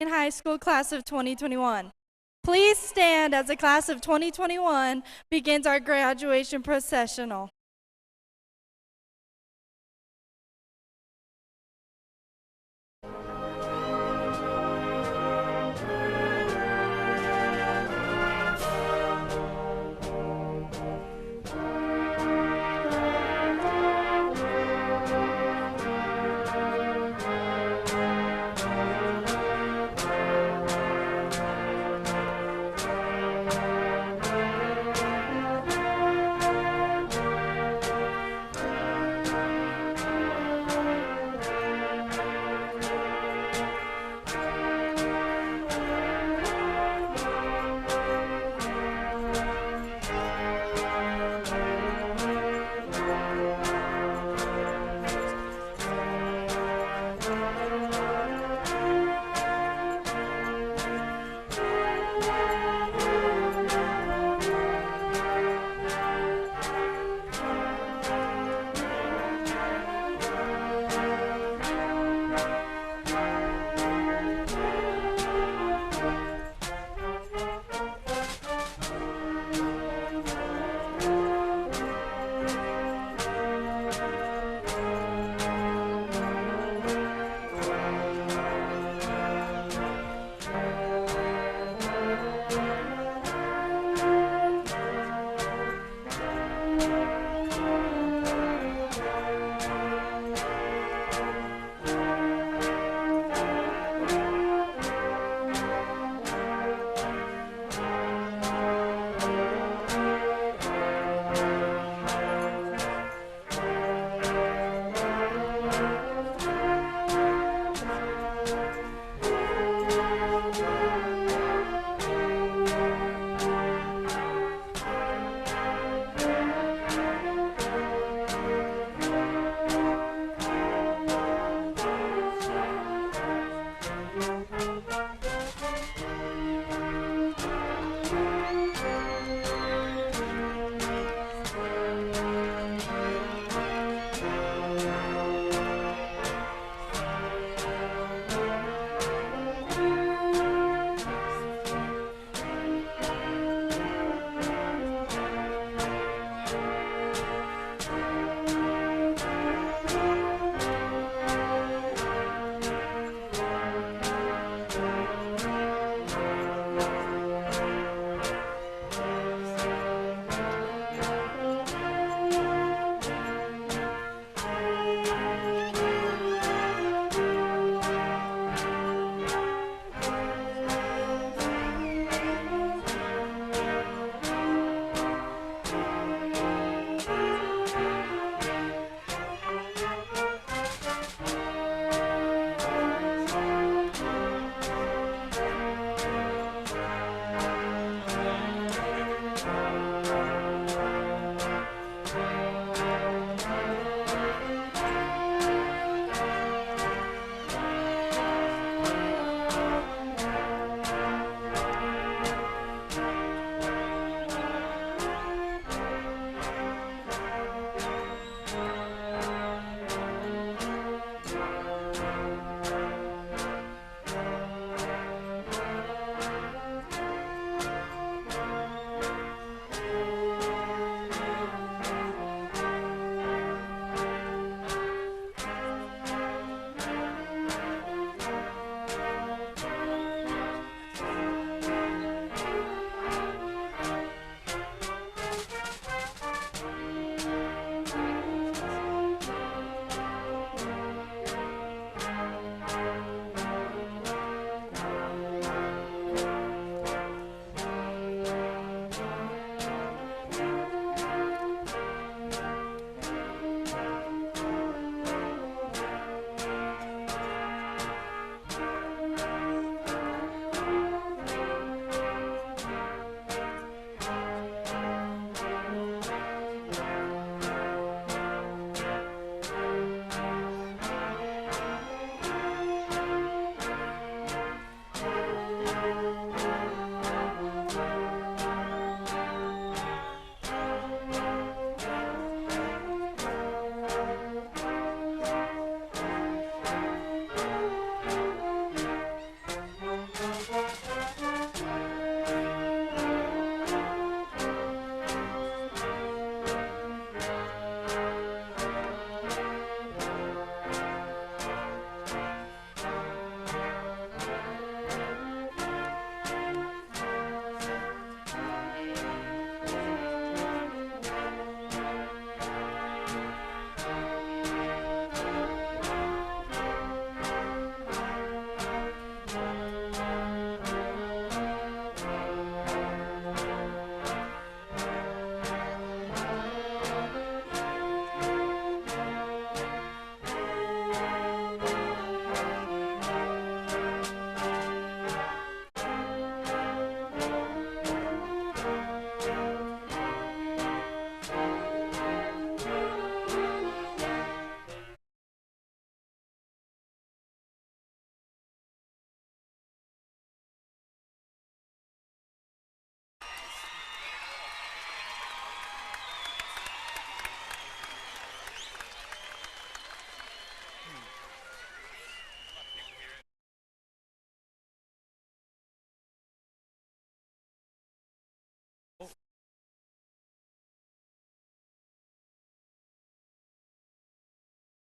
High School class of 2021. Please stand as the class of 2021 begins our graduation processional.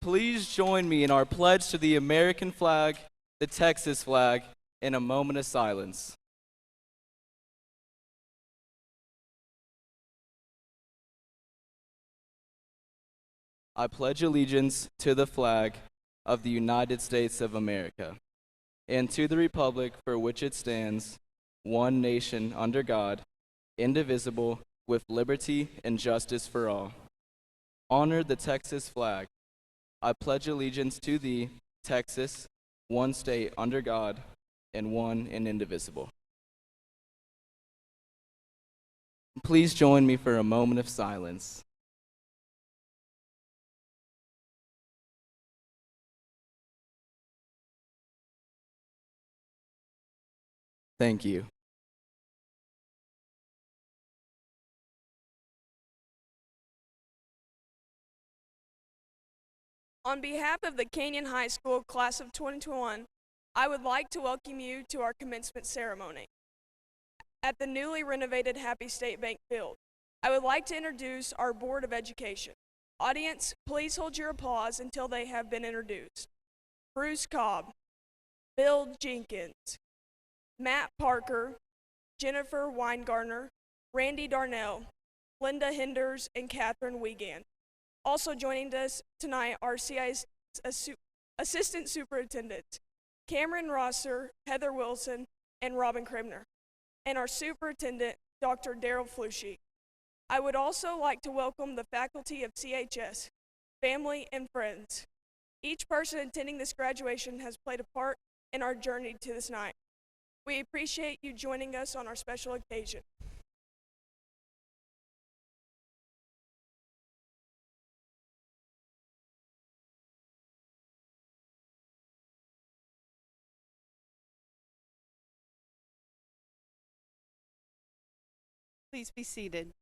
Please join me in our pledge to the American flag, the Texas flag, in a moment of silence. I pledge allegiance to the flag of the United States of America and to the republic for which it stands, one nation under God, indivisible, with liberty and justice for all. Honor the Texas flag. I pledge allegiance to thee, Texas, one state under God, and one and indivisible. Please join me for a moment of silence. Thank you. On behalf of the Canyon High School class of 2021, I would like to welcome you to our commencement ceremony at the newly renovated Happy State Bank Field. I would like to introduce our Board of Education. Audience, please hold your applause until they have been introduced. Bruce Cobb, Bill Jenkins, Matt Parker, Jennifer Weingartner, Randy Darnell, Linda Henders, and Catherine Wiegand. Also joining us tonight are CI's Assistant Superintendents, Cameron Rosser, Heather Wilson, and Robin Kremner, and our Superintendent, Dr. Daryl Flushy. I would also like to welcome the faculty of CHS, family, and friends. Each person attending this graduation has played a part in our journey to this night. We appreciate you joining us on our special occasion. Please be seated.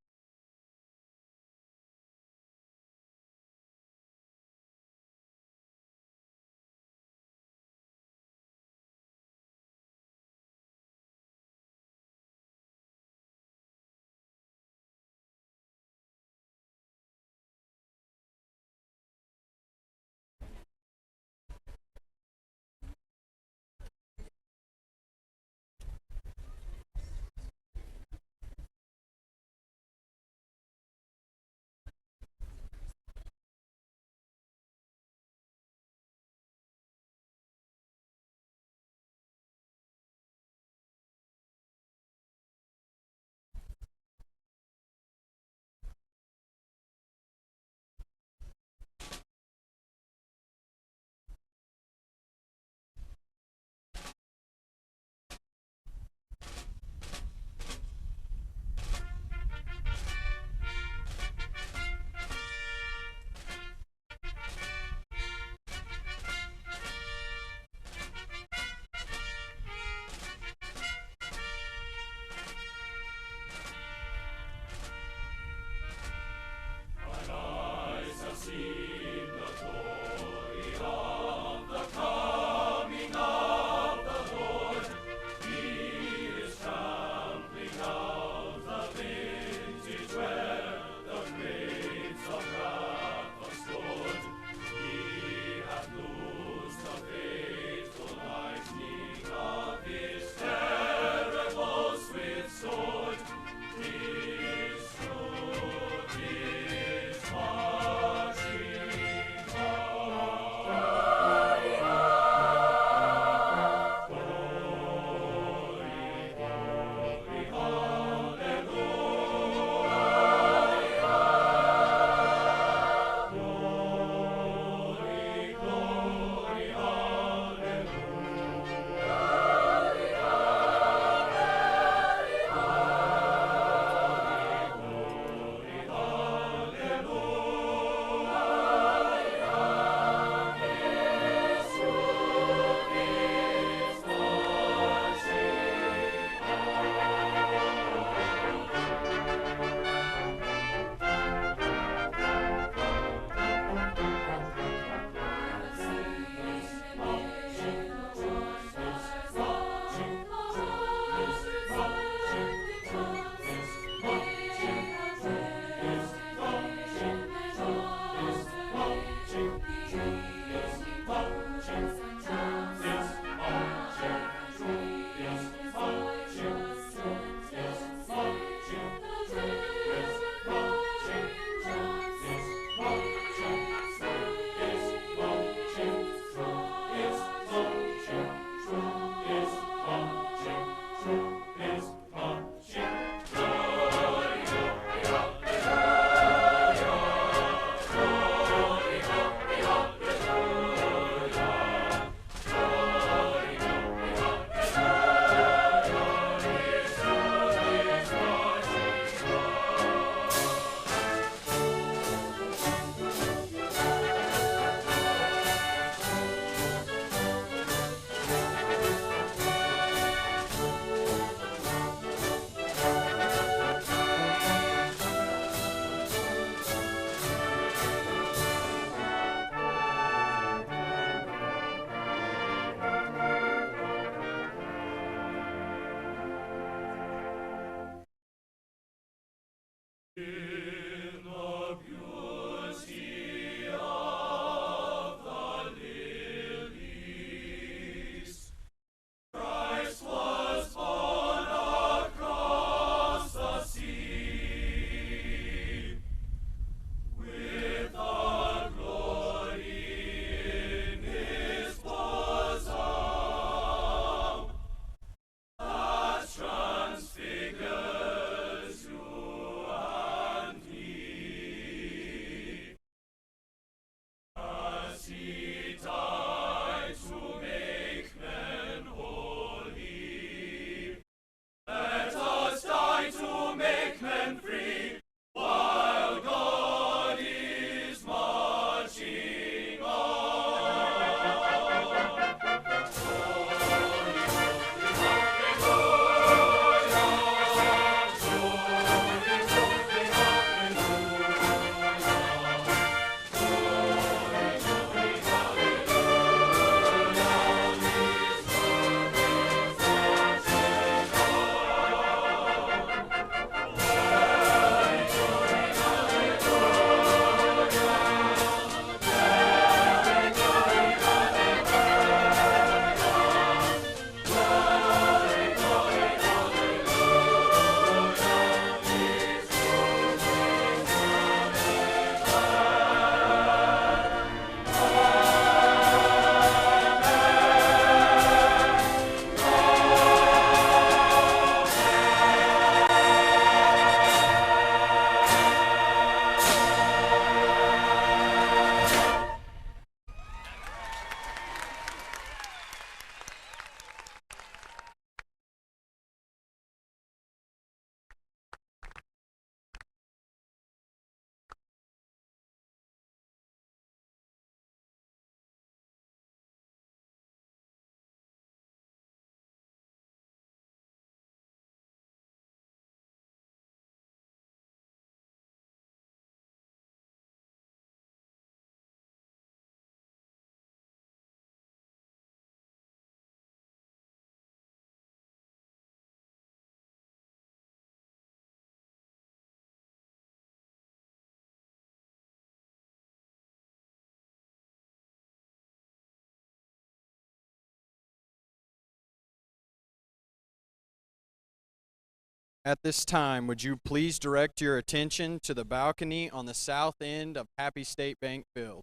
At this time, would you please direct your attention to the balcony on the south end of Happy State Bank Field?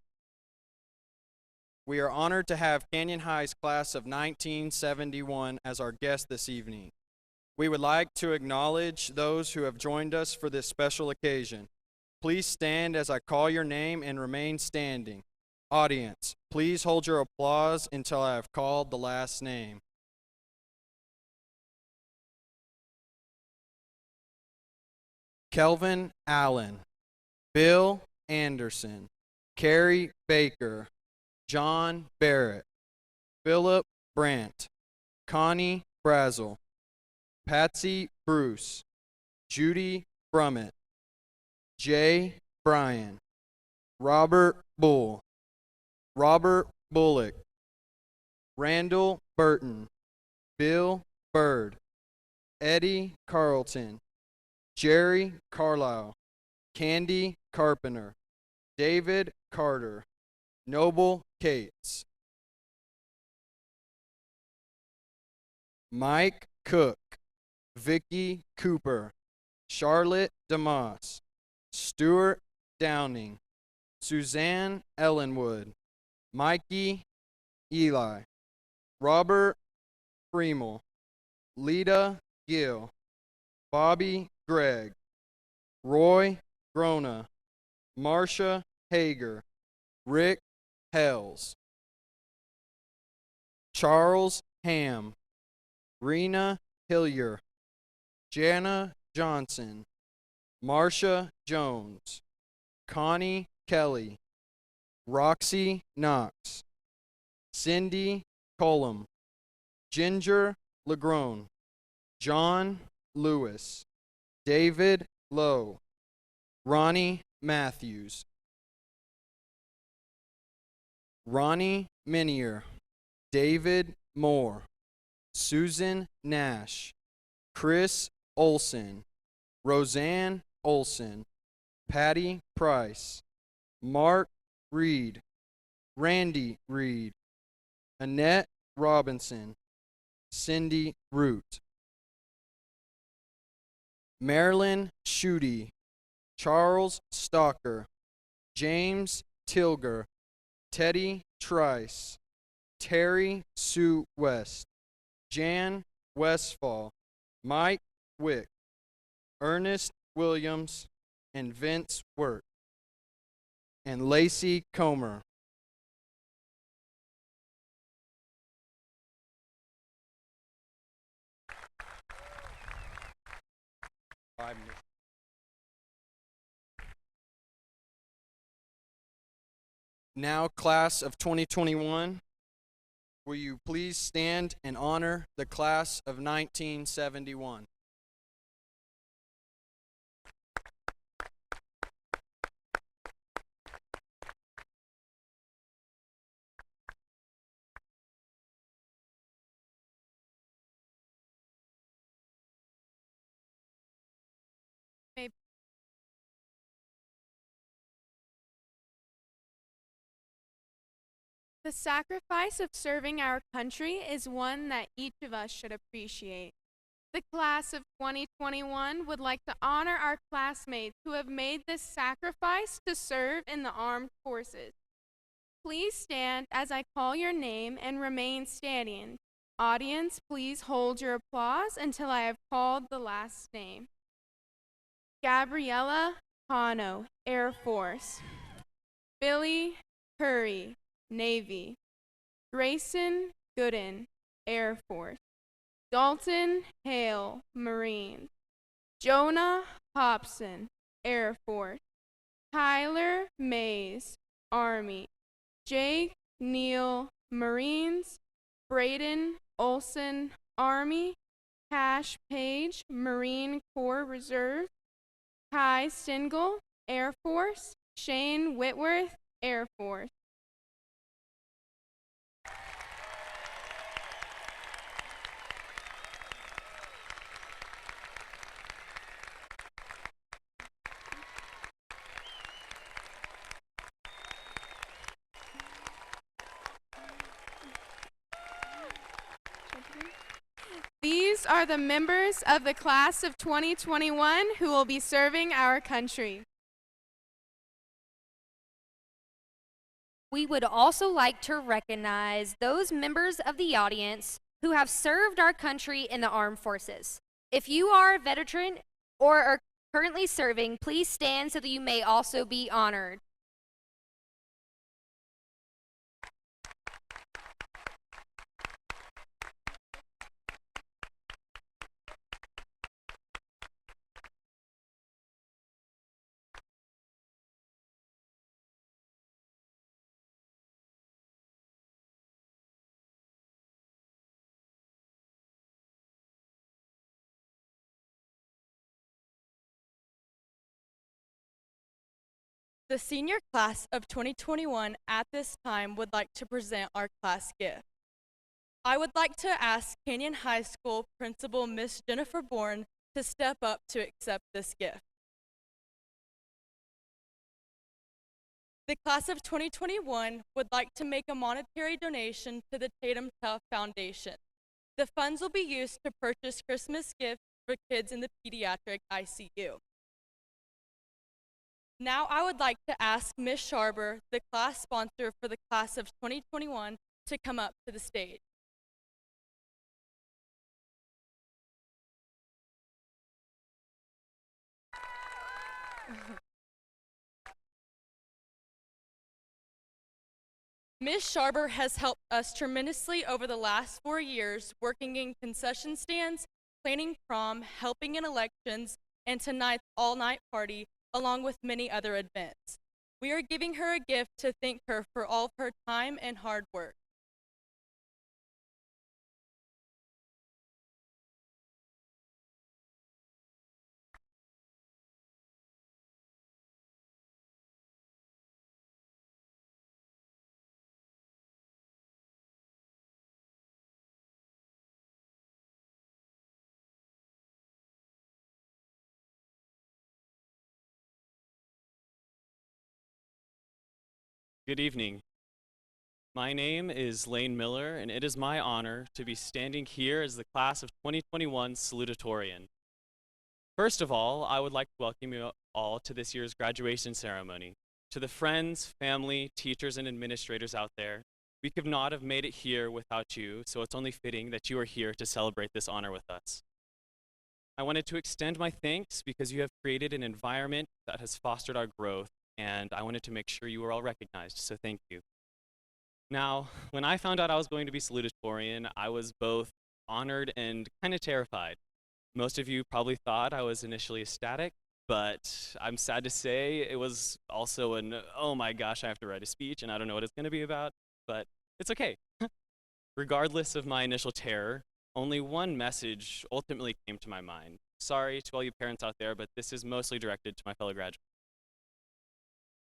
We are honored to have Canyon High's class of 1971 as our guest this evening. We would like to acknowledge those who have joined us for this special occasion. Please stand as I call your name and remain standing. Audience, please hold your applause until I have called the last name. Kelvin Allen, Bill Anderson, Carrie Baker, John Barrett, Philip Brandt, Connie Brazel, Patsy Bruce, Judy Brummett, Jay Bryan, Robert Bull, Robert Bullock, Randall Burton, Bill Bird, Eddie Carlton, Jerry Carlisle, Candy Carpenter, David Carter, Noble Cates, Mike Cook, Vicky Cooper, Charlotte DeMoss, Stuart Downing, Suzanne Ellenwood, Mikey Eli, Robert Fremel, Lita Gill, Bobby Gregg, Roy Grona, Marcia Hager, Rick Hells, Charles Ham, Rena Hillier, Jana Johnson, Marcia Jones, Connie Kelly, Roxy Knox, Cindy Cullum, Ginger Legrone, John Lewis, David Lowe, Ronnie Matthews, Ronnie Minier, David Moore, Susan Nash, Chris Olson, Roseanne Olson, Patty Price, Mark Reed, Randy Reed, Annette Robinson, Cindy Root, Marilyn Schutte, Charles Stalker, James Tilger, Teddy Trice, Terry Sue West, Jan Westfall, Mike Wick, Ernest Williams, and Vince Wirt, and Lacey Comer. Now, class of 2021, will you please stand and honor the class of 1971? The sacrifice of serving our country is one that each of us should appreciate. The class of 2021 would like to honor our classmates who have made this sacrifice to serve in the armed forces. Please stand as I call your name and remain standing. Audience, please hold your applause until I have called the last name. Gabriella Cano, Air Force. Billy Curry, Navy. Grayson Gooden, Air Force. Dalton Hale, Marines. Jonah Hobson, Air Force. Tyler Mays, Army. Jake Neal, Marines. Braden Olson, Army. Cash Page, Marine Corps Reserve. Kai Stingle, Air Force. Shane Whitworth, Air Force. These are the members of the class of 2021 who will be serving our country. We would also like to recognize those members of the audience who have served our country in the armed forces. If you are a veteran or are currently serving, please stand so that you may also be honored. The senior class of 2021 at this time would like to present our class gift. I would like to ask Canyon High School Principal Miss Jennifer Bourne to step up to accept this gift. The class of 2021 would like to make a monetary donation to the Tatum Tough Foundation. The funds will be used to purchase Christmas gifts for kids in the pediatric ICU. Now I would like to ask Ms. Sharber, the class sponsor for the class of 2021, to come up to the stage. Ms. Sharber has helped us tremendously over the last 4 years, working in concession stands, planning prom, helping in elections, and tonight's all-night party, along with many other events. We are giving her a gift to thank her for all of her time and hard work. Good evening. My name is Lane Miller, and it is my honor to be standing here as the class of 2021 Salutatorian. First of all, I would like to welcome you all to this year's graduation ceremony. To the friends, family, teachers, and administrators out there, we could not have made it here without you, so it's only fitting that you are here to celebrate this honor with us. I wanted to extend my thanks because you have created an environment that has fostered our growth, and I wanted to make sure you were all recognized, so thank you. Now, when I found out I was going to be salutatorian, I was both honored and kind of terrified. Most of you probably thought I was initially ecstatic, but I'm sad to say it was also an, oh my gosh, I have to write a speech and I don't know what it's going to be about, but it's okay. Regardless of my initial terror, only one message ultimately came to my mind. Sorry to all you parents out there, but this is mostly directed to my fellow graduates.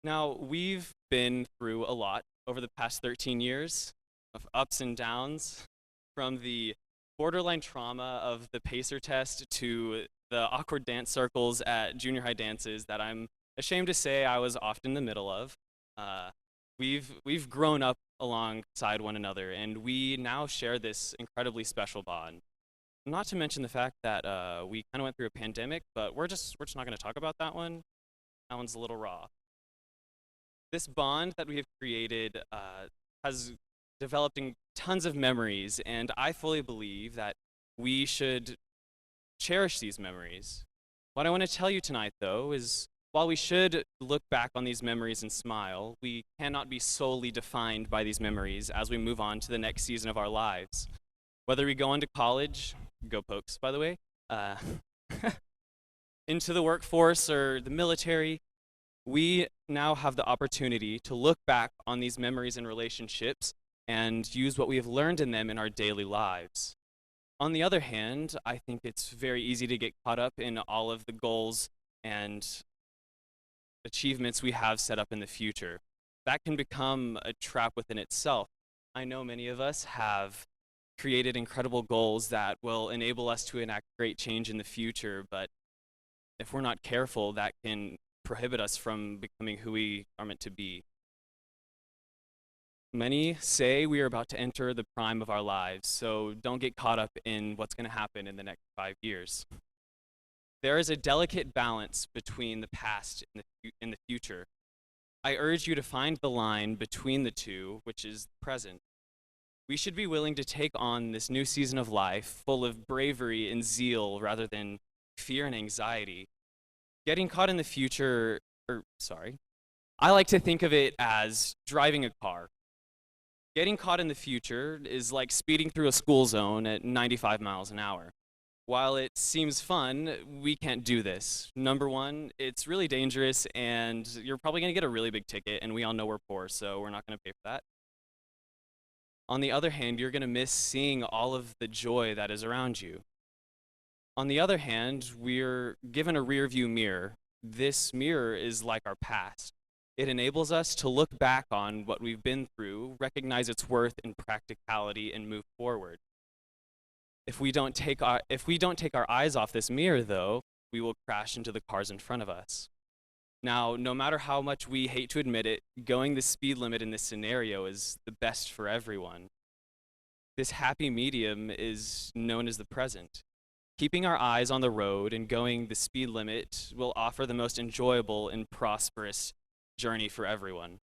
Now, we've been through a lot over the past 13 years of ups and downs, from the borderline trauma of the pacer test to the awkward dance circles at junior high dances that I'm ashamed to say I was often in the middle of. We've grown up alongside one another, and we now share this incredibly special bond. Not to mention the fact that we kind of went through a pandemic, but we're just not going to talk about that one. That one's a little raw. This bond that we have created has developed in tons of memories, and I fully believe that we should cherish these memories. What I want to tell you tonight, though, is while we should look back on these memories and smile, we cannot be solely defined by these memories as we move on to the next season of our lives. Whether we go on to college, go Pokes, by the way, into the workforce or the military, we now have the opportunity to look back on these memories and relationships and use what we have learned in them in our daily lives. On the other hand, I think it's very easy to get caught up in all of the goals and achievements we have set up in the future. That can become a trap within itself. I know many of us have created incredible goals that will enable us to enact great change in the future, but if we're not careful, that can prohibit us from becoming who we are meant to be. Many say we are about to enter the prime of our lives, so don't get caught up in what's going to happen in the next 5 years. There is a delicate balance between the past and the future. I urge you to find the line between the two, which is the present. We should be willing to take on this new season of life full of bravery and zeal rather than fear and anxiety. Getting caught in the future, I like to think of it as driving a car. Getting caught in the future is like speeding through a school zone at 95 miles an hour. While it seems fun, we can't do this. Number one, it's really dangerous, and you're probably going to get a really big ticket, and we all know we're poor, so we're not going to pay for that. On the other hand, you're going to miss seeing all of the joy that is around you. On the other hand, we're given a rear-view mirror. This mirror is like our past. It enables us to look back on what we've been through, recognize its worth and practicality, and move forward. If we don't take our eyes off this mirror, though, we will crash into the cars in front of us. Now, no matter how much we hate to admit it, going the speed limit in this scenario is the best for everyone. This happy medium is known as the present. Keeping our eyes on the road and going the speed limit will offer the most enjoyable and prosperous journey for everyone.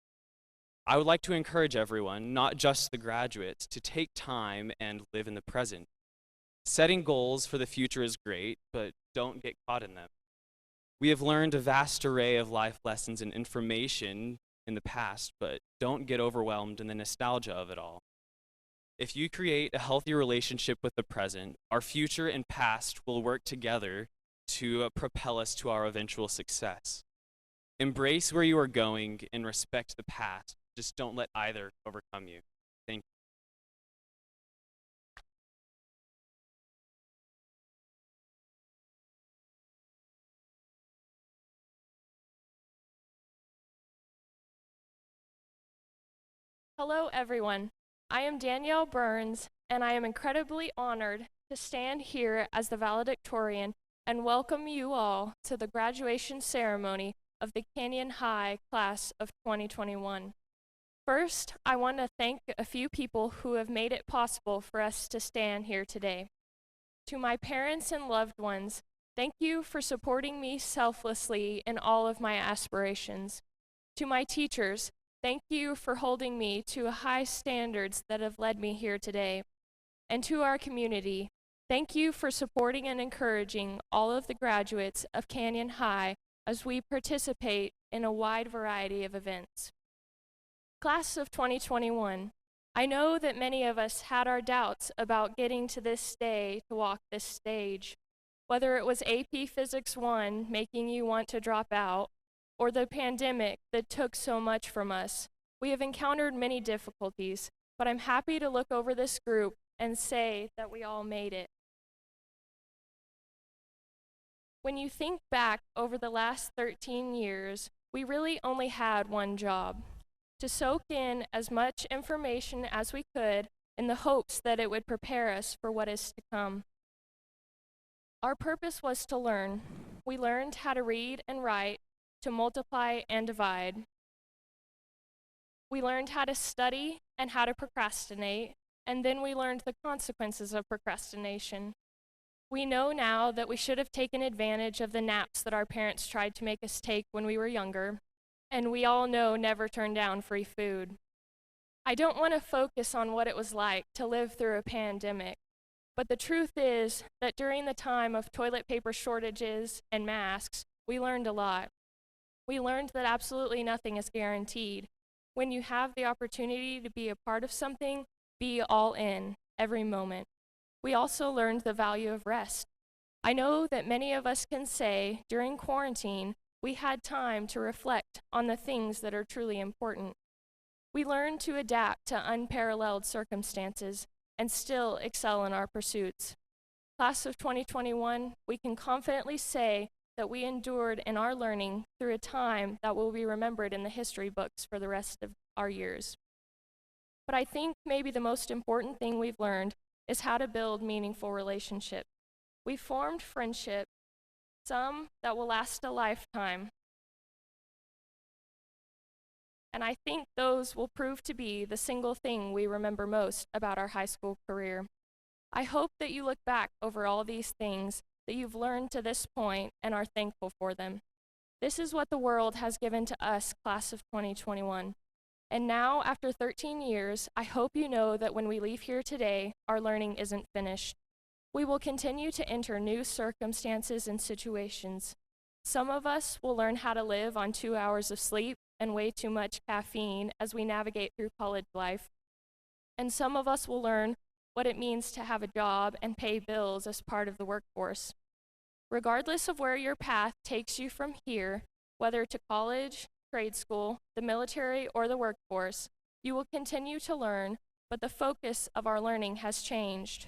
I would like to encourage everyone, not just the graduates, to take time and live in the present. Setting goals for the future is great, but don't get caught in them. We have learned a vast array of life lessons and information in the past, but don't get overwhelmed in the nostalgia of it all. If you create a healthy relationship with the present, our future and past will work together to propel us to our eventual success. Embrace where you are going and respect the past. Just don't let either overcome you. Thank you. Hello, everyone. I am Danielle Burns, and I am incredibly honored to stand here as the valedictorian and welcome you all to the graduation ceremony of the Canyon High class of 2021. First, I want to thank a few people who have made it possible for us to stand here today. To my parents and loved ones, thank you for supporting me selflessly in all of my aspirations. To my teachers, thank you for holding me to high standards that have led me here today. And to our community, thank you for supporting and encouraging all of the graduates of Canyon High as we participate in a wide variety of events. Class of 2021, I know that many of us had our doubts about getting to this day to walk this stage. whether it was AP Physics 1 making you want to drop out, or the pandemic that took so much from us. We have encountered many difficulties, but I'm happy to look over this group and say that we all made it. When you think back over the last 13 years, we really only had one job: to soak in as much information as we could in the hopes that it would prepare us for what is to come. Our purpose was to learn. We learned how to read and write, to multiply and divide. We learned how to study and how to procrastinate, and then we learned the consequences of procrastination. We know now that we should have taken advantage of the naps that our parents tried to make us take when we were younger, and we all know never turn down free food. I don't want to focus on what it was like to live through a pandemic, but the truth is that during the time of toilet paper shortages and masks, we learned a lot. We learned that absolutely nothing is guaranteed. When you have the opportunity to be a part of something, be all in, every moment. We also learned the value of rest. I know that many of us can say during quarantine, we had time to reflect on the things that are truly important. We learned to adapt to unparalleled circumstances and still excel in our pursuits. Class of 2021, we can confidently say that we endured in our learning through a time that will be remembered in the history books for the rest of our years. But I think maybe the most important thing we've learned is how to build meaningful relationships. We formed friendship, some that will last a lifetime. And I think those will prove to be the single thing we remember most about our high school career. I hope that you look back over all these things that you've learned to this point and are thankful for them. This is what the world has given to us, class of 2021. And now, after 13 years, I hope you know that when we leave here today, our learning isn't finished. We will continue to enter new circumstances and situations. Some of us will learn how to live on 2 hours of sleep and way too much caffeine as we navigate through college life. And some of us will learn what it means to have a job and pay bills as part of the workforce. Regardless of where your path takes you from here, whether to college, trade school, the military, or the workforce, you will continue to learn, but the focus of our learning has changed.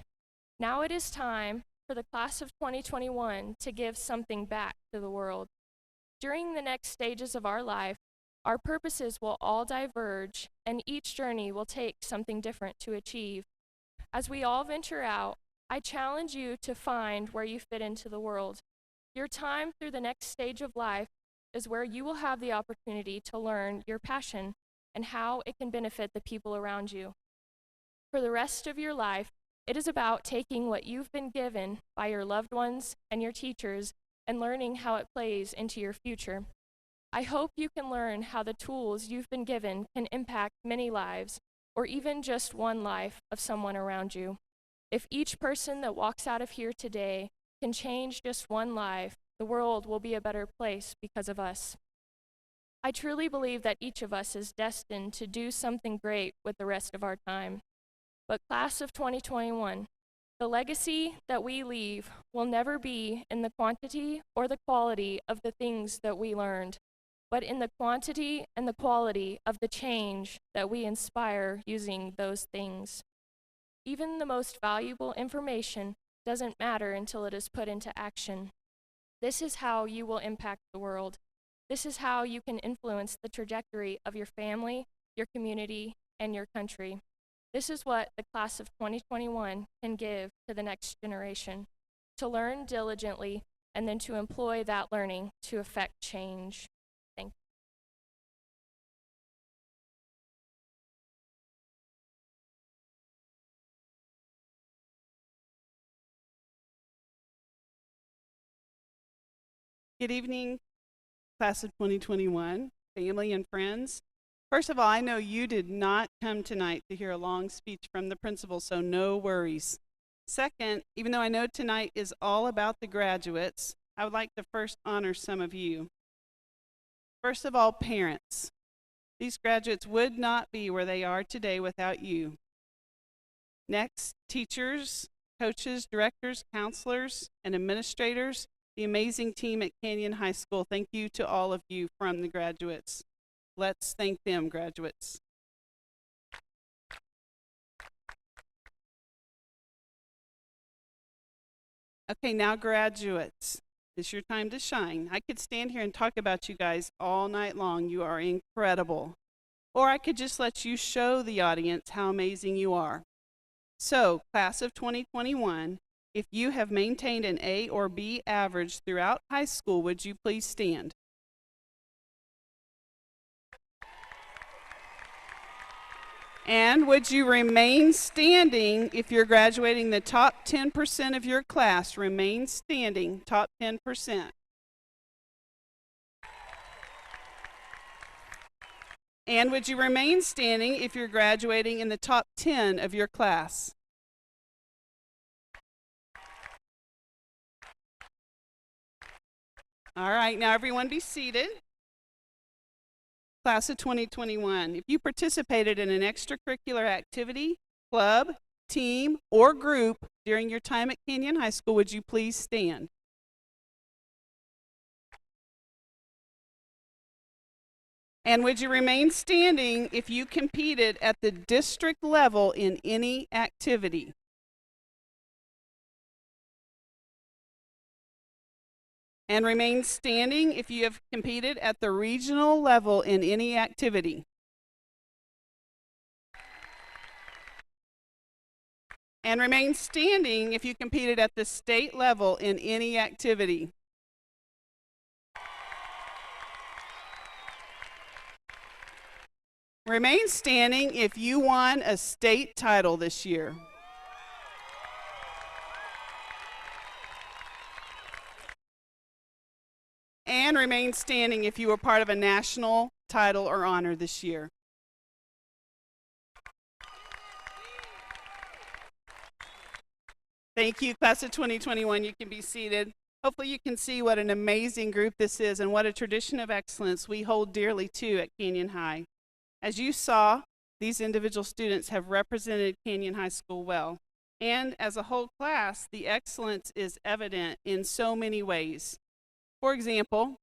Now it is time for the class of 2021 to give something back to the world. During the next stages of our life, our purposes will all diverge, and each journey will take something different to achieve. As we all venture out, I challenge you to find where you fit into the world. Your time through the next stage of life is where you will have the opportunity to learn your passion and how it can benefit the people around you. For the rest of your life, it is about taking what you've been given by your loved ones and your teachers and learning how it plays into your future. I hope you can learn how the tools you've been given can impact many lives, or even just one life of someone around you. If each person that walks out of here today can change just one life, the world will be a better place because of us. I truly believe that each of us is destined to do something great with the rest of our time. But class of 2021, the legacy that we leave will never be in the quantity or the quality of the things that we learned, but in the quantity and the quality of the change that we inspire using those things. Even the most valuable information doesn't matter until it is put into action. This is how you will impact the world. This is how you can influence the trajectory of your family, your community, and your country. This is what the class of 2021 can give to the next generation: to learn diligently and then to employ that learning to affect change. Thank you. Good evening, class of 2021, family and friends. First of all, I know you did not come tonight to hear a long speech from the principal, so no worries. Second, even though I know tonight is all about the graduates, I would like to first honor some of you. First of all, parents. These graduates would not be where they are today without you. Next, teachers, coaches, directors, counselors, and administrators, the amazing team at Canyon High School. Thank you to all of you from the graduates. Let's thank them, graduates. Okay, now graduates, it's your time to shine. I could stand here and talk about you guys all night long. You are incredible. Or I could just let you show the audience how amazing you are. So, class of 2021, if you have maintained an A or B average throughout high school, would you please stand? And would you remain standing if you're graduating the top 10% of your class? Remain standing, top 10%. And would you remain standing if you're graduating in the top 10 of your class? All right, now everyone be seated. Class of 2021, if you participated in an extracurricular activity, club, team, or group during your time at Canyon High School, would you please stand? And would you remain standing if you competed at the district level in any activity? And remain standing if you have competed at the regional level in any activity. And remain standing if you competed at the state level in any activity. Remain standing if you won a state title this year. And remain standing if you were part of a national title or honor this year. Thank you, class of 2021. You can be seated. Hopefully you can see what an amazing group this is and what a tradition of excellence we hold dearly to at Canyon High. As you saw, these individual students have represented Canyon High School well. And as a whole class, the excellence is evident in so many ways. For example,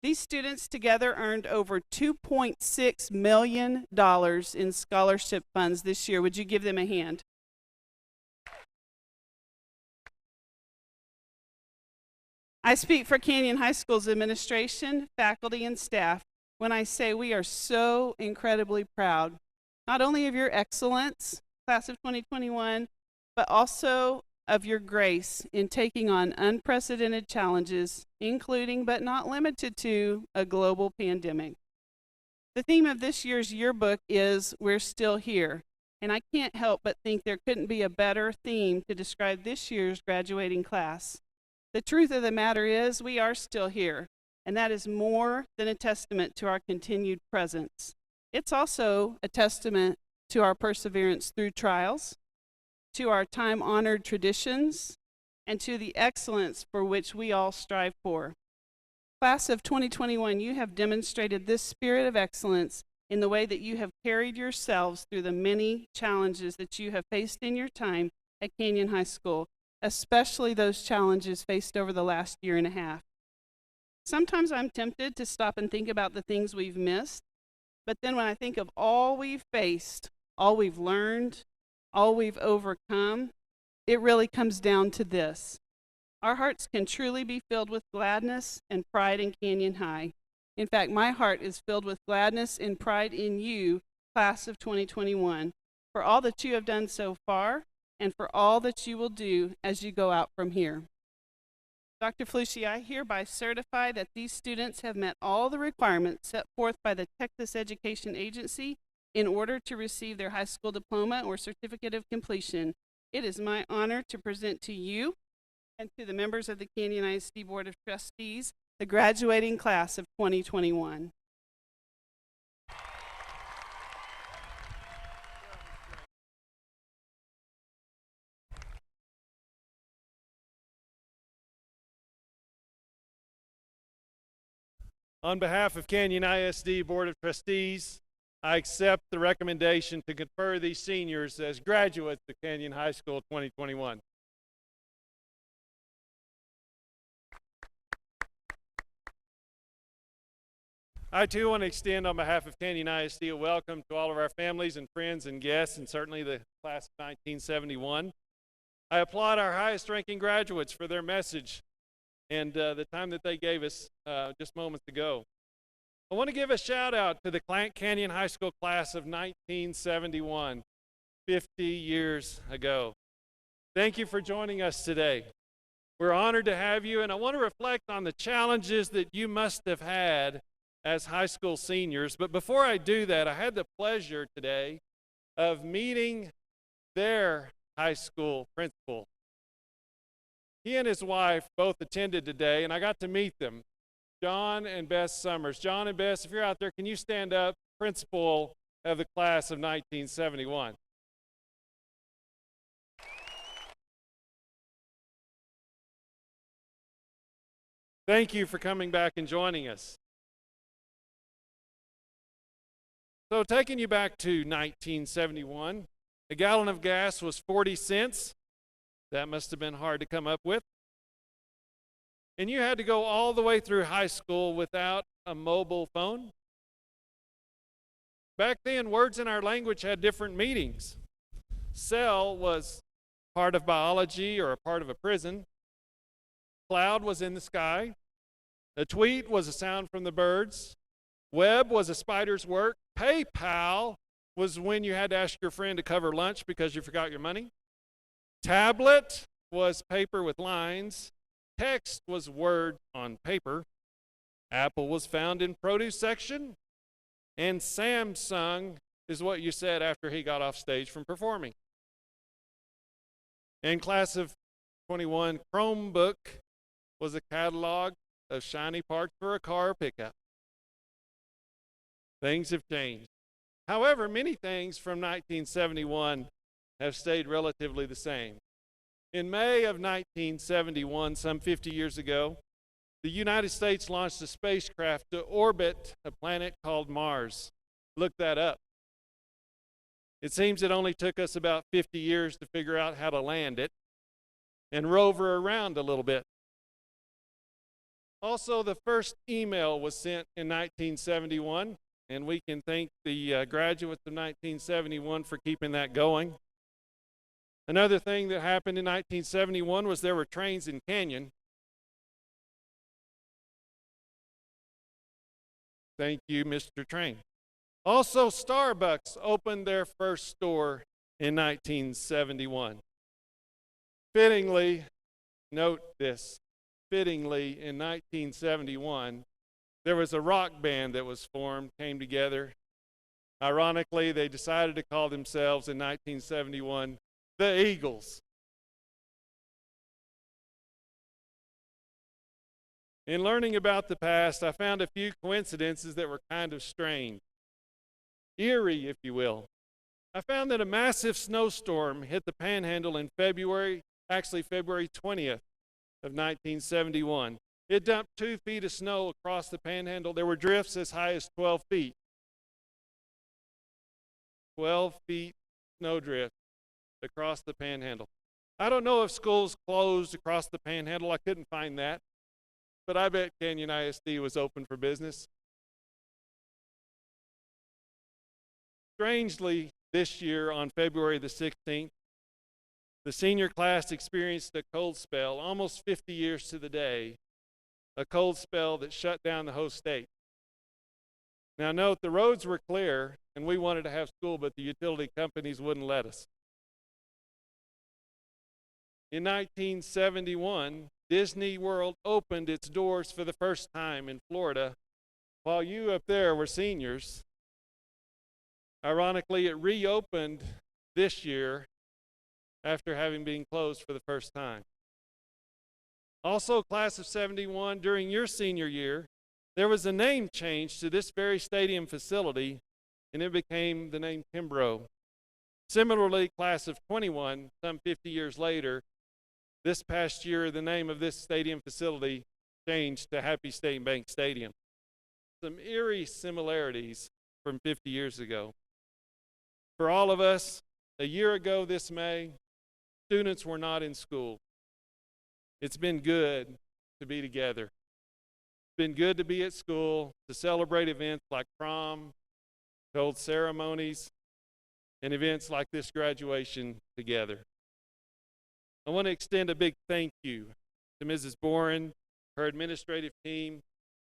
these students together earned over $2.6 million in scholarship funds this year. Would you give them a hand? I speak for Canyon High School's administration, faculty, and staff when I say we are so incredibly proud, not only of your excellence, class of 2021, but also of your grace in taking on unprecedented challenges, including but not limited to a global pandemic. The theme of this year's yearbook is "We're Still Here," and I can't help but think there couldn't be a better theme to describe this year's graduating class. The truth of the matter is we are still here, and that is more than a testament to our continued presence. It's also a testament to our perseverance through trials, to our time-honored traditions, and to the excellence for which we all strive for. Class of 2021, you have demonstrated this spirit of excellence in the way that you have carried yourselves through the many challenges that you have faced in your time at Canyon High School, especially those challenges faced over the last year and a half. Sometimes I'm tempted to stop and think about the things we've missed, but then when I think of all we've faced, all we've learned, all we've overcome, it really comes down to this. Our hearts can truly be filled with gladness and pride in Canyon High. In fact, my heart is filled with gladness and pride in you, class of 2021, for all that you have done so far and for all that you will do as you go out from here. Dr. Flusci, I hereby certify that these students have met all the requirements set forth by the Texas Education Agency in order to receive their high school diploma or certificate of completion. It is my honor to present to you and to the members of the Canyon ISD Board of Trustees the graduating class of 2021. On behalf of Canyon ISD Board of Trustees, I accept the recommendation to confer these seniors as graduates of Canyon High School 2021. I too want to extend on behalf of Canyon ISD a welcome to all of our families and friends and guests, and certainly the class of 1971. I applaud our highest ranking graduates for their message and the time that they gave us just moments ago. I want to give a shout out to the Canyon High School class of 1971, 50 years ago. Thank you for joining us today. We're honored to have you, and I want to reflect on the challenges that you must have had as high school seniors. But before I do that, I had the pleasure today of meeting their high school principal. He and his wife both attended today, and I got to meet them, John and Bess Summers. John and Bess, if you're out there, can you stand up? Principal of the class of 1971. Thank you for coming back and joining us. So taking you back to 1971, a gallon of gas was 40 cents. That must have been hard to come up with. And you had to go all the way through high school without a mobile phone. Back then, words in our language had different meanings. Cell was part of biology or a part of a prison. Cloud was in the sky. A tweet was a sound from the birds. Web was a spider's work. PayPal was when you had to ask your friend to cover lunch because you forgot your money. Tablet was paper with lines. Text was word on paper. Apple was found in produce section. And Samsung is what you said after he got off stage from performing. In class of 21, Chromebook was a catalog of shiny parts for a car pickup. Things have changed. However, many things from 1971 have stayed relatively the same. In May of 1971, some 50 years ago, the United States launched a spacecraft to orbit a planet called Mars. Look that up. It seems it only took us about 50 years to figure out how to land it and rover around a little bit. Also, the first email was sent in 1971, and we can thank the graduates of 1971 for keeping that going. Another thing that happened in 1971 was there were trains in Canyon. Thank you, Mr. Train. Also, Starbucks opened their first store in 1971. Fittingly, note this, fittingly in 1971, there was a rock band that was formed, came together. Ironically, they decided to call themselves in 1971 the Eagles. In learning about the past, I found a few coincidences that were kind of strange. Eerie, if you will. I found that a massive snowstorm hit the Panhandle in February 20th of 1971. It dumped 2 feet of snow across the Panhandle. There were drifts as high as 12 feet. 12 feet snow drift across the Panhandle. I don't know if schools closed across the Panhandle. I couldn't find that. But I bet Canyon ISD was open for business. Strangely, this year on February the 16th, the senior class experienced a cold spell, almost 50 years to the day, a cold spell that shut down the whole state. Now note, the roads were clear and we wanted to have school, but the utility companies wouldn't let us. In 1971, Disney World opened its doors for the first time in Florida while you up there were seniors. Ironically, it reopened this year after having been closed for the first time. Also, class of 71, during your senior year, there was a name change to this very stadium facility, and it became the name Kimbrough. Similarly, class of 21, some 50 years later, this past year, the name of this stadium facility changed to Happy State Bank Stadium. Some eerie similarities from 50 years ago. For all of us, a year ago this May, students were not in school. It's been good to be together. been good to be at school, to celebrate events like prom, to hold ceremonies, and events like this graduation together. I want to extend a big thank you to Mrs. Boren, her administrative team,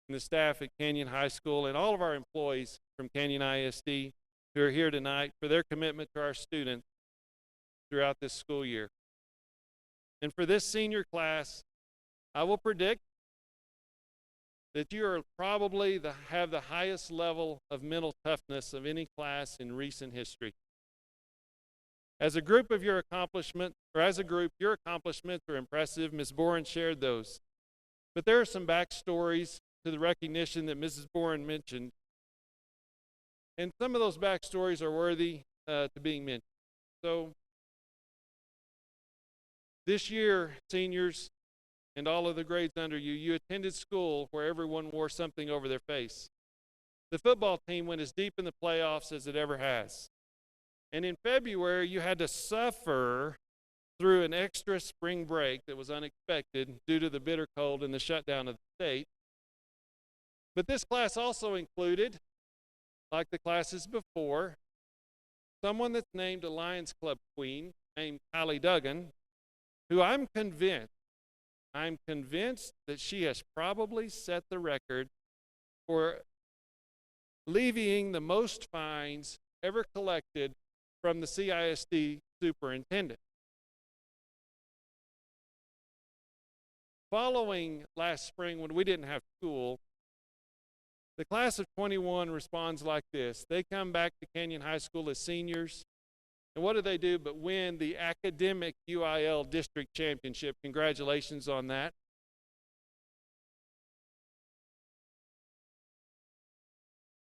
and the staff at Canyon High School, and all of our employees from Canyon ISD who are here tonight for their commitment to our students throughout this school year. And for this senior class, I will predict that you are probably have the highest level of mental toughness of any class in recent history. As a group, your accomplishments are impressive. Ms. Boren shared those. But there are some backstories to the recognition that Mrs. Boren mentioned. And some of those backstories are worthy to being mentioned. So this year, seniors and all of the grades under you, you attended school where everyone wore something over their face. The football team went as deep in the playoffs as it ever has. And in February, you had to suffer through an extra spring break that was unexpected due to the bitter cold and the shutdown of the state. But this class also included, like the classes before, someone that's named a Lions Club queen named Kylie Duggan, who I'm convinced that she has probably set the record for levying the most fines ever collected from the CISD superintendent. Following last spring when we didn't have school, the class of 21 responds like this. They come back to Canyon High School as seniors, and what do but win the academic UIL district championship? Congratulations on that.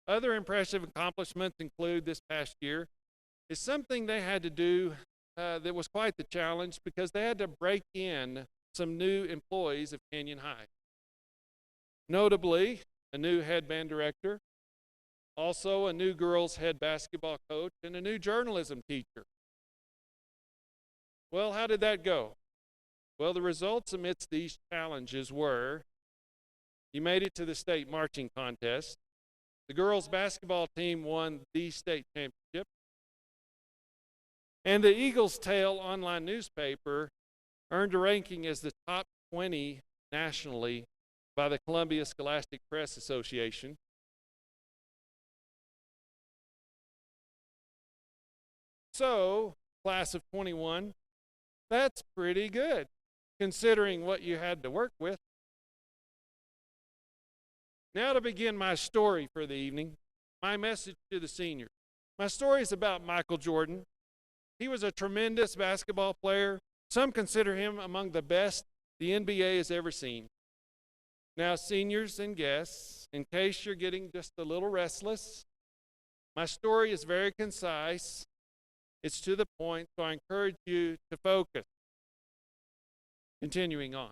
Other impressive accomplishments include this past year is something they had to do that was quite the challenge because they had to break in some new employees of Canyon High. Notably, a new head band director, also a new girls head basketball coach, and a new journalism teacher. Well, how did that go? Well, the results amidst these challenges were, you made it to the state marching contest. The girls basketball team won the state championship. And the Eagles Tale online newspaper earned a ranking as the top 20 nationally by the Columbia Scholastic Press Association. So, class of 21, that's pretty good, considering what you had to work with. Now to begin my story for the evening, my message to the seniors. My story is about Michael Jordan. He was a tremendous basketball player. Some consider him among the best the NBA has ever seen. Now, seniors and guests, in case you're getting just a little restless, my story is very concise. It's to the point, so I encourage you to focus. Continuing on.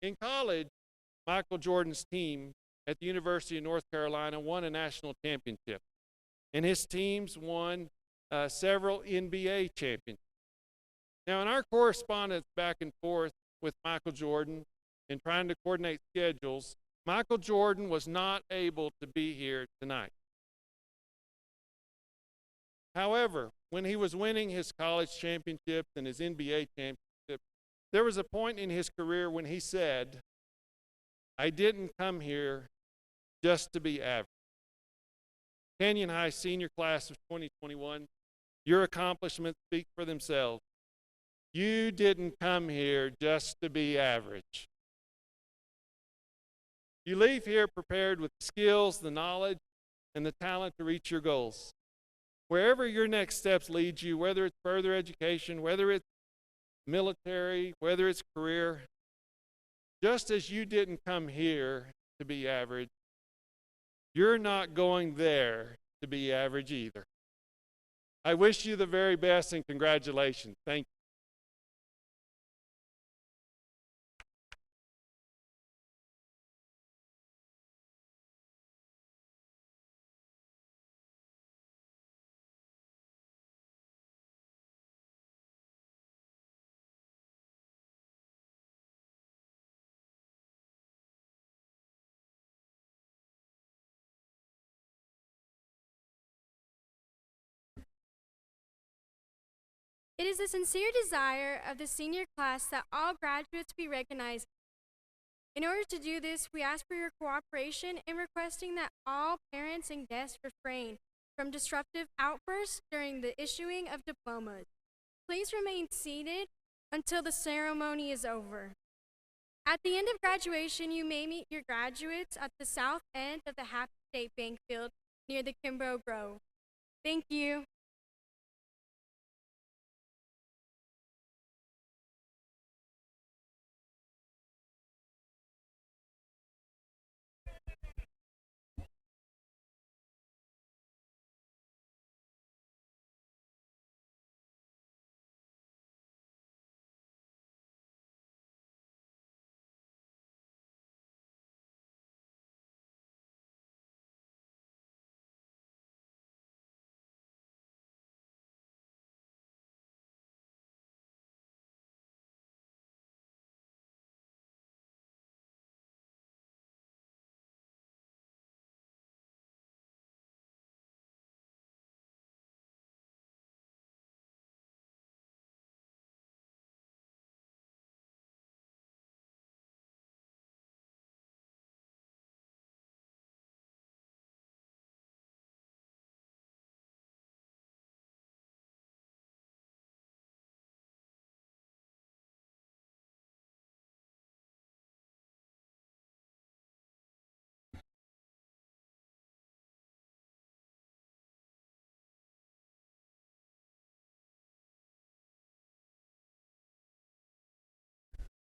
In college, Michael Jordan's team at the University of North Carolina won a national championship, and his teams won several NBA championships. Now, in our correspondence back and forth with Michael Jordan and trying to coordinate schedules, Michael Jordan was not able to be here tonight. However, when he was winning his college championships and his NBA championship, there was a point in his career when he said, I didn't come here just to be average. Canyon High senior class of 2021, your accomplishments speak for themselves. You didn't come here just to be average. You leave here prepared with the skills, the knowledge, and the talent to reach your goals. Wherever your next steps lead you, whether it's further education, whether it's military, whether it's career, just as you didn't come here to be average, you're not going there to be average either. I wish you the very best and congratulations. Thank you. It is the sincere desire of the senior class that all graduates be recognized. In order to do this, we ask for your cooperation in requesting that all parents and guests refrain from disruptive outbursts during the issuing of diplomas. Please remain seated until the ceremony is over. At the end of graduation, you may meet your graduates at the south end of the Happy State Bank Field near the Kimbrough Grove. Thank you.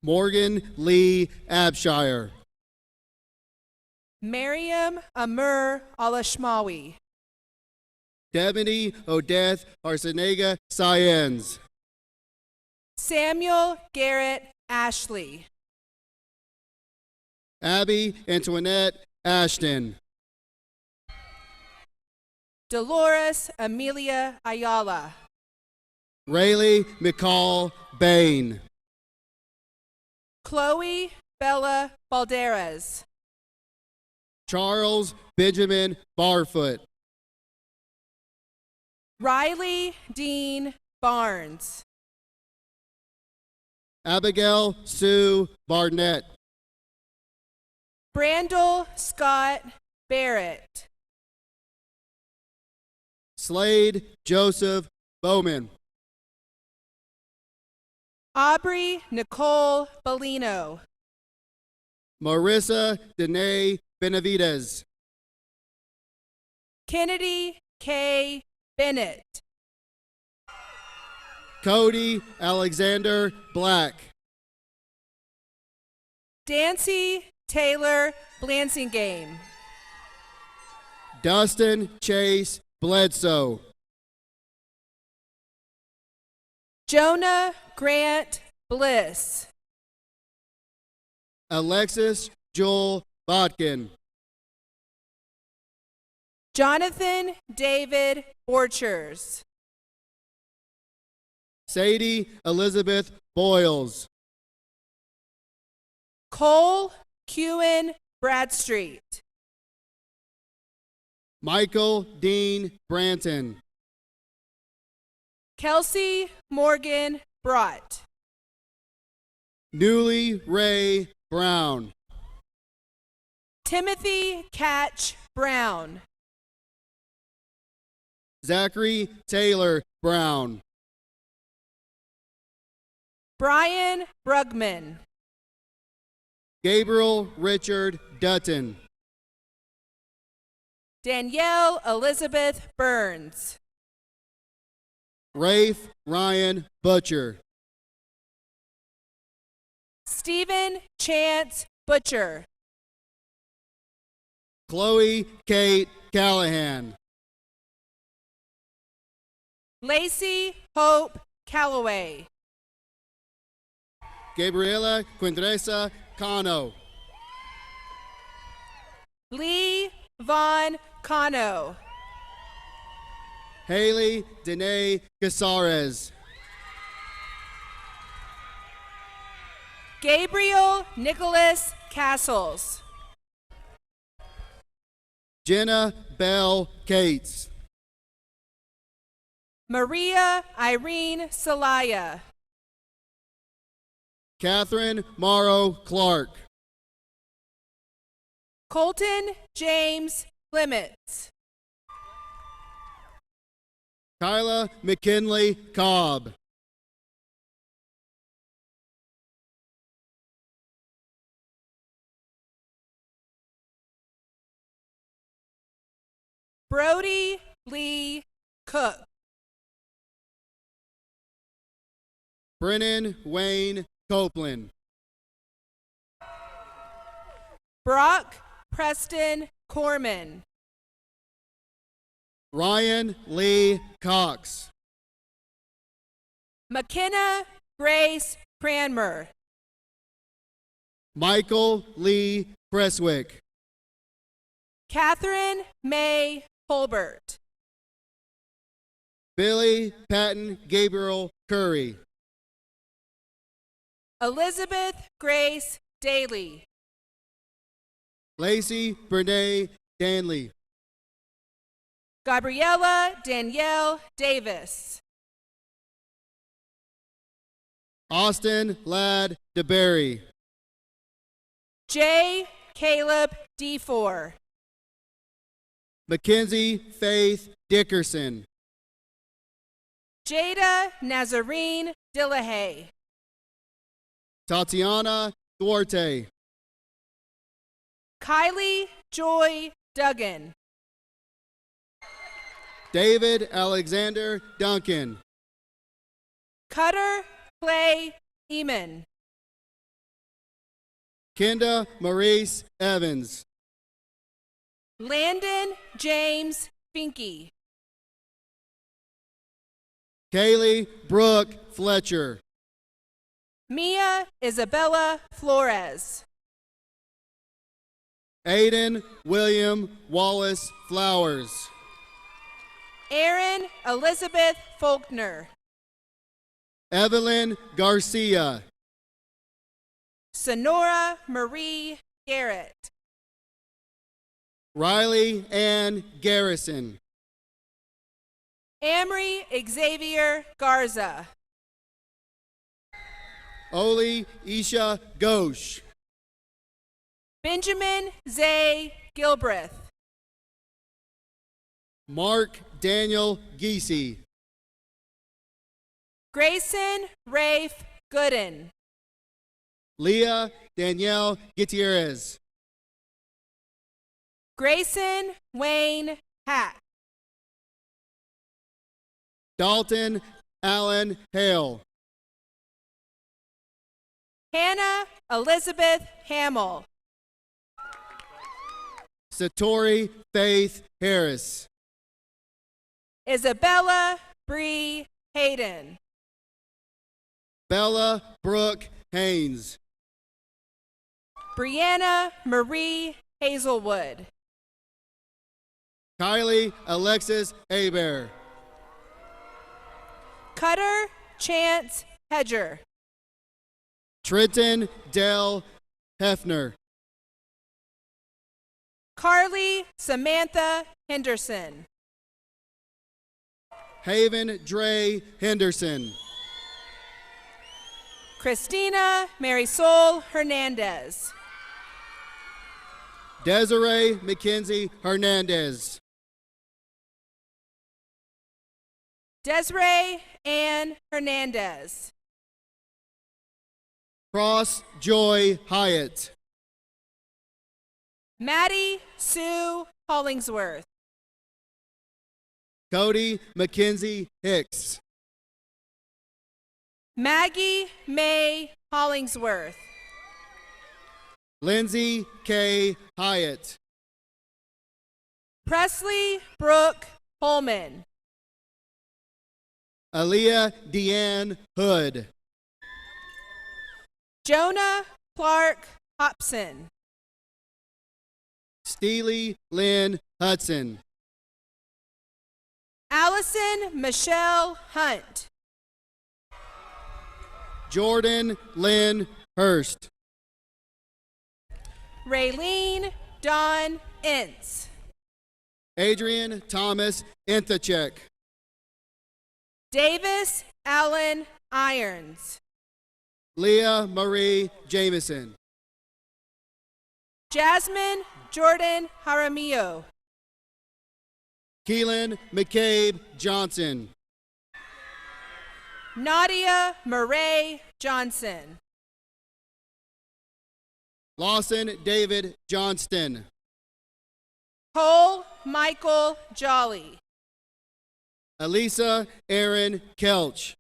Morgan Lee Abshire. Miriam Amur Alashmawi. Deputy Odette Arsenega Syens. Samuel Garrett Ashley. Abby Antoinette Ashton. Dolores Amelia Ayala. Rayleigh McCall Bain. Chloe Bella Balderas. Charles Benjamin Barfoot. Riley Dean Barnes. Abigail Sue Barnett. Brandel Scott Barrett. Slade Joseph Bowman. Aubrey Nicole Bellino. Marissa Danae Benavides. Kennedy K. Bennett. Cody Alexander Black. Dancy Taylor Blansingame. Dustin Chase Bledsoe. Jonah Grant Bliss. Alexis Joel Botkin. Jonathan David Borchers. Sadie Elizabeth Boyles. Cole Kewen Bradstreet. Michael Dean Branton. Kelsey Morgan Brott. Newly Ray Brown. Timothy Catch Brown. Zachary Taylor Brown. Brian Brugman. Gabriel Richard Dutton. Danielle Elizabeth Burns. Rafe Ryan Butcher. Stephen Chance Butcher. Chloe Kate Callahan. Lacey Hope Calloway. Gabriela Quindresa Cano. Lee Vaughn Cano. Haley Danae Casares. Gabriel Nicholas Castles. Jenna Bell Cates. Maria Irene Salaya. Catherine Morrow Clark. Colton James Clements. Kyla McKinley Cobb. Brody Lee Cook. Brennan Wayne Copeland. Brock Preston Corman. Ryan Lee Cox. McKenna Grace Cranmer. Michael Lee Presswick. Catherine May Colbert. Billy Patton Gabriel Curry. Elizabeth Grace Daly. Lacey Brene Danley. Gabriella Danielle Davis. Austin Ladd DeBerry. J. Caleb D4. Mackenzie Faith Dickerson. Jada Nazarene Dillahay. Tatiana Duarte. Kylie Joy Duggan. David Alexander Duncan. Cutter Clay Eamon. Kenda Maurice Evans. Landon James Finke. Kaylee Brooke Fletcher. Mia Isabella Flores. Aiden William Wallace Flowers. Erin Elizabeth Faulkner. Evelyn Garcia. Sonora Marie Garrett. Riley Ann Garrison. Amory Xavier Garza. Oli Isha Ghosh. Benjamin Zay Gilbreth. Mark Daniel Giese. Grayson Rafe Gooden. Leah Danielle Gutierrez. Grayson Wayne Hack. Dalton Allen Hale. Hannah Elizabeth Hamill. Satori Faith Harris. Isabella Bree Hayden. Bella Brooke Haynes. Brianna Marie Hazelwood. Kylie Alexis Hebert. Cutter Chance Hedger. Trenton Dell Hefner. Carly Samantha Henderson. Haven Dre Henderson. Christina Marisol Hernandez. Desiree Mackenzie Hernandez. Desiree Ann Hernandez. Cross Joy Hyatt. Maddie Sue Hollingsworth. Cody Mackenzie Hicks. Maggie May Hollingsworth. Lindsay K. Hyatt. Presley Brooke Holman. Aaliyah Deanne Hood. Jonah Clark Hobson. Steely Lynn Hudson. Allison Michelle Hunt. Jordan Lynn Hurst. Raylene Dawn Ince. Adrian Thomas Inthachek. Davis Allen Irons. Leah Marie Jameson. Jasmine Jordan Jaramillo. Keelan McCabe Johnson. Nadia Murray Johnson. Lawson David Johnston. Cole Michael Jolly. Elisa Aaron Kelch.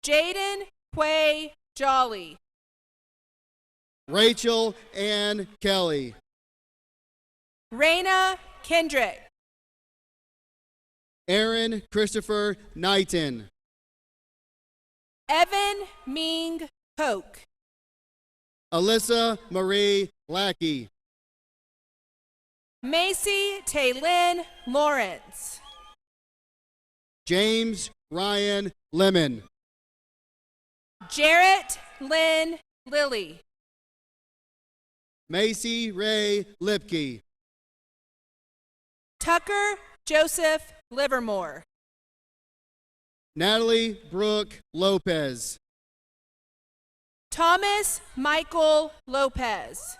Jaden Quay Jolly. Rachel Ann Kelly. Raina Kendrick. Aaron Christopher Knighton. Evan Ming Koch. Alyssa Marie Lackey. Macy Taylin Lawrence. James Ryan Lemon. Jarrett Lynn Lilly. Macy Ray Lipke. Tucker Joseph Livermore. Natalie Brooke Lopez. Thomas Michael Lopez.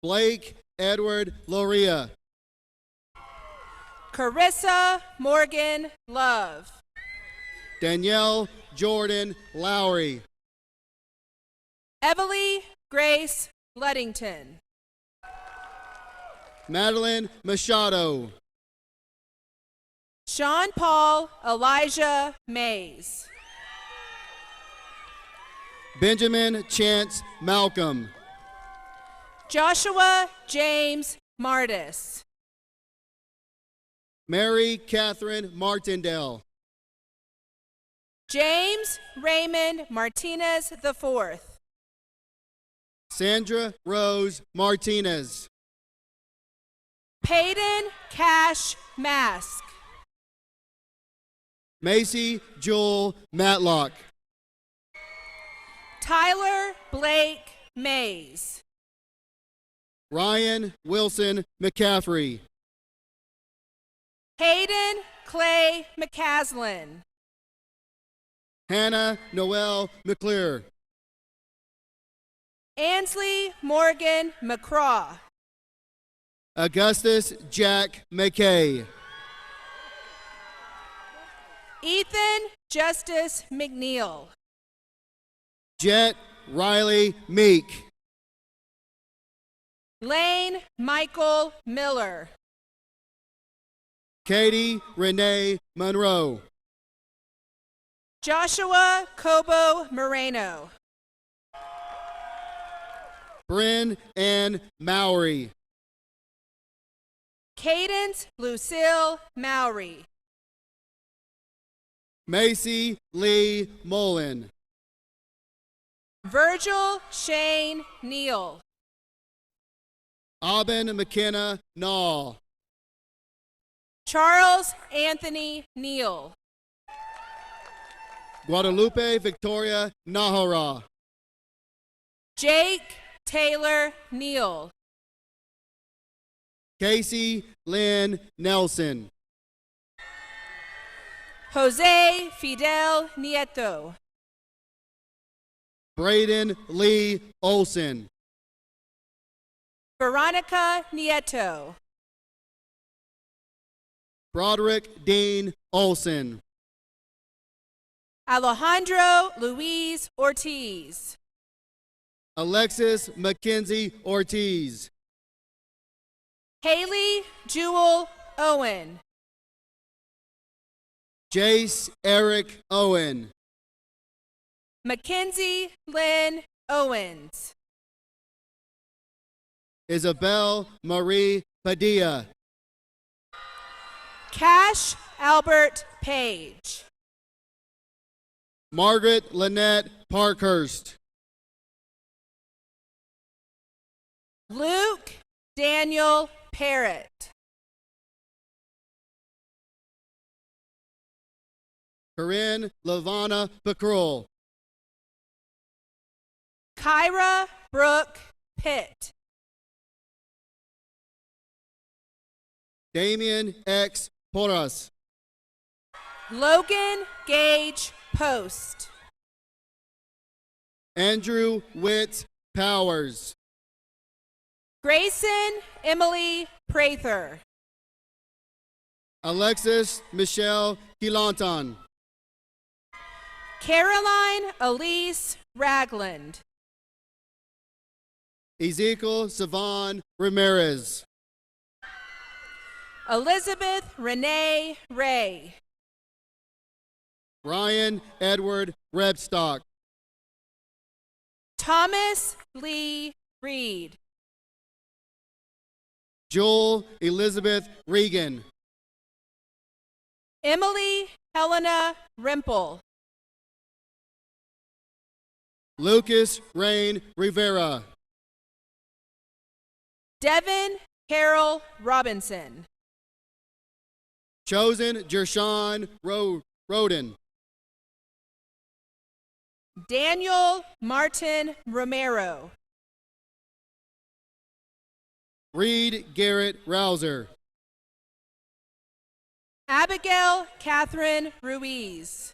Blake Edward Loria. Carissa Morgan Love. Danielle Jordan Lowry. Everly Grace Luddington. Madeline Machado. Sean Paul Elijah Mays. Benjamin Chance Malcolm. Joshua James Martis. Mary Catherine Martindale. James Raymond Martinez IV. Sandra Rose Martinez. Peyton Cash Mask. Macy Jewel Matlock. Tyler Blake Mays. Ryan Wilson McCaffrey. Hayden Clay McCaslin. Hannah Noel McClure. Ansley Morgan McCraw. Augustus Jack McKay. Ethan Justice McNeil. Jet Riley Meek. Lane Michael Miller. Katie Renee Monroe. Joshua Cobo Moreno. Bryn Ann Mowry. Cadence Lucille Mowry. Macy Lee Mullen. Virgil Shane Neal. Aubin McKenna Nall. Charles Anthony Neal. Guadalupe Victoria Nahara. Jake Taylor Neal. Casey Lynn Nelson. Jose Fidel Nieto. Braden Lee Olson. Veronica Nieto. Broderick Dean Olson. Alejandro Luis Ortiz. Alexis Mackenzie Ortiz. Haley Jewel Owen. Jace Eric Owen. Mackenzie Lynn Owens. Isabel Marie Padilla. Cash Albert Page. Margaret Lynette Parkhurst. Luke Daniel Parrott. Corinne Lavana Pacrul. Kyra Brooke Pitt. Damian X Porras. Logan Gage Post. Andrew Witt Powers. Grayson Emily Prather. Alexis Michelle Quilanton. Caroline Elise Ragland. Ezekiel Savon Ramirez. Elizabeth Renee Ray. Ryan Edward Rebstock. Thomas Lee Reed. Joel Elizabeth Regan. Emily Helena Rimple. Lucas Rain Rivera. Devin Carol Robinson. Chosen Jershawn Roden. Daniel Martin Romero. Reed Garrett Rouser. Abigail Catherine Ruiz.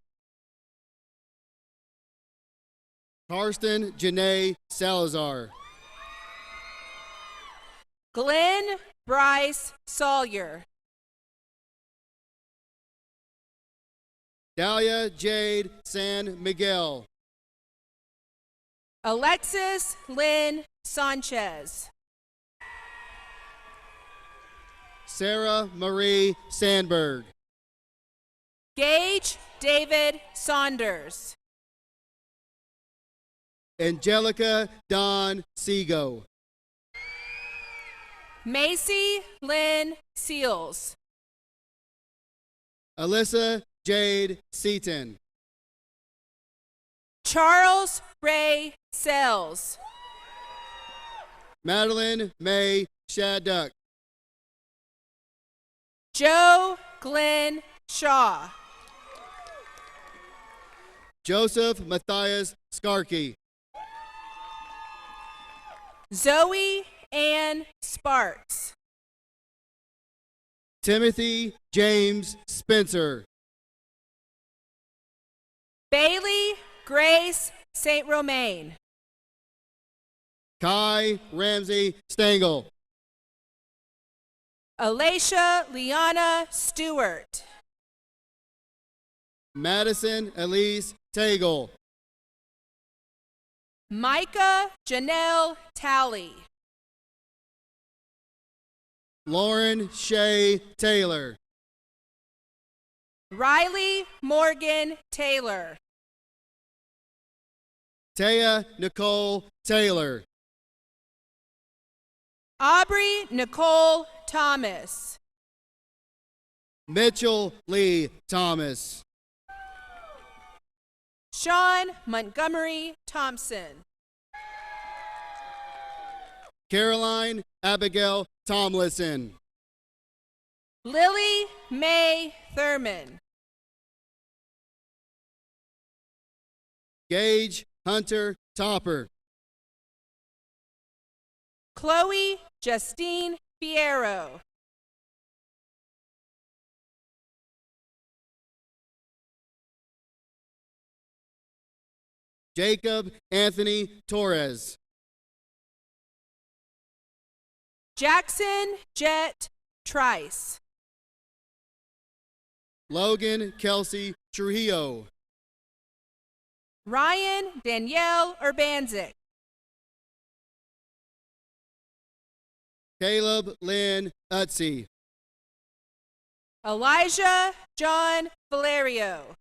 Karsten Janae Salazar. Glenn Bryce Sawyer. Dahlia Jade San Miguel. Alexis Lynn Sanchez. Sarah Marie Sandberg. Gage David Saunders. Angelica Don Sego. Macy Lynn Seals. Alyssa Jade Seaton. Charles Ray Sells. Madeline May Shadduck. Joe Glenn Shaw. Joseph Matthias Skarkey. Zoe Ann Sparks. Timothy James Spencer. Bailey Grace St. Romain. Kai Ramsey Stengel. Alacia Liana Stewart. Madison Elise Tagle. Micah Janelle Talley. Lauren Shea Taylor. Riley Morgan Taylor. Taya Nicole Taylor. Aubrey Nicole Thomas. Mitchell Lee Thomas. Sean Montgomery Thompson. Caroline Abigail Tomlinson. Lily Mae Thurman. Gage Hunter Topper. Chloe Justine Fierro. Jacob Anthony Torres. Jackson Jet Trice. Logan Kelsey Trujillo. Ryan Danielle Urbanzik. Caleb Lynn Utsi. Elijah John Valerio.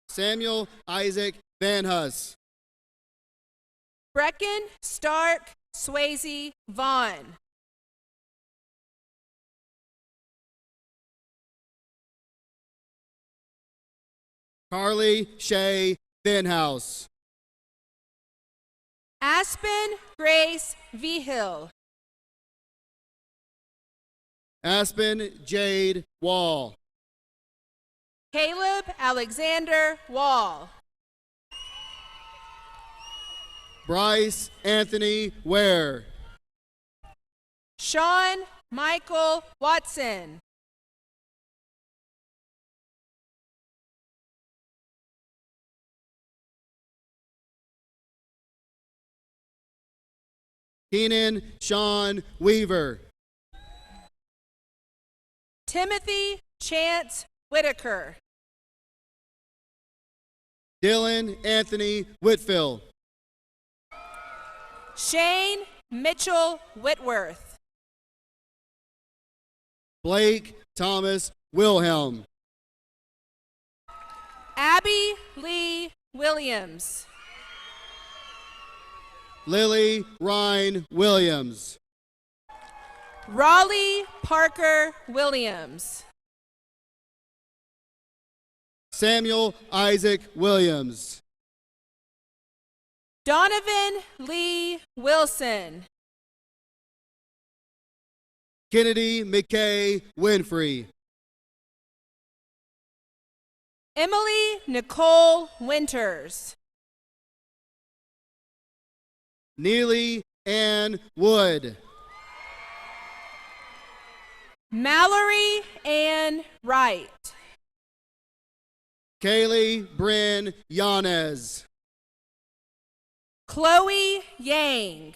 Samuel Isaac Van Huss. Brecken Stark Swayze Vaughn. Carly Shea Venhouse. Aspen Grace Vihill. Aspen Jade Wall. Caleb Alexander Wall. Bryce Anthony Ware. Sean Michael Watson. Keenan Sean Weaver. Timothy Chance Whitaker. Dylan Anthony Whitfield. Shane Mitchell Whitworth. Blake Thomas Wilhelm. Abby Lee Williams. Lily Ryan Williams. Raleigh Parker Williams. Samuel Isaac Williams. Donovan Lee Wilson. Kennedy McKay Winfrey. Emily Nicole Winters. Neely Ann Wood. Mallory Ann Wright. Kaylee Bryn Yanez. Chloe Yang.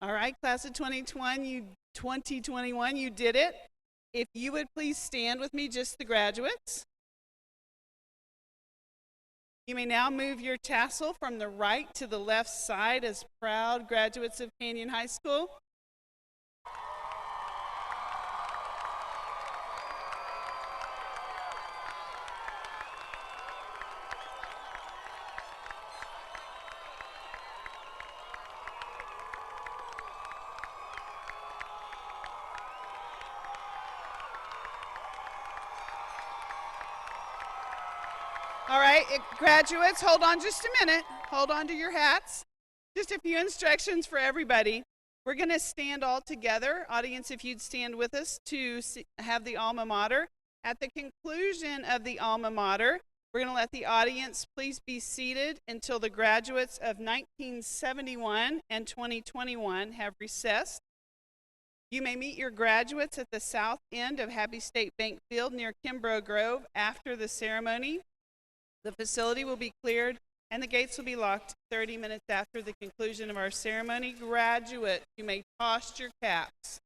All right, class of 2021, you did it. If you would please stand with me, just the graduates. You may now move your tassel from the right to the left side as proud graduates of Canyon High School. All right, graduates, hold on just a minute. Hold on to your hats. Just a few instructions for everybody. We're going to stand all together. Audience, if you'd stand with us to have the alma mater. At the conclusion of the alma mater, we're going to let the audience please be seated until the graduates of 1971 and 2021 have recessed. You may meet your graduates at the south end of Happy State Bank Field near Kimbrough Grove after the ceremony. The facility will be cleared and the gates will be locked 30 minutes after the conclusion of our ceremony. Graduates, you may toss your caps.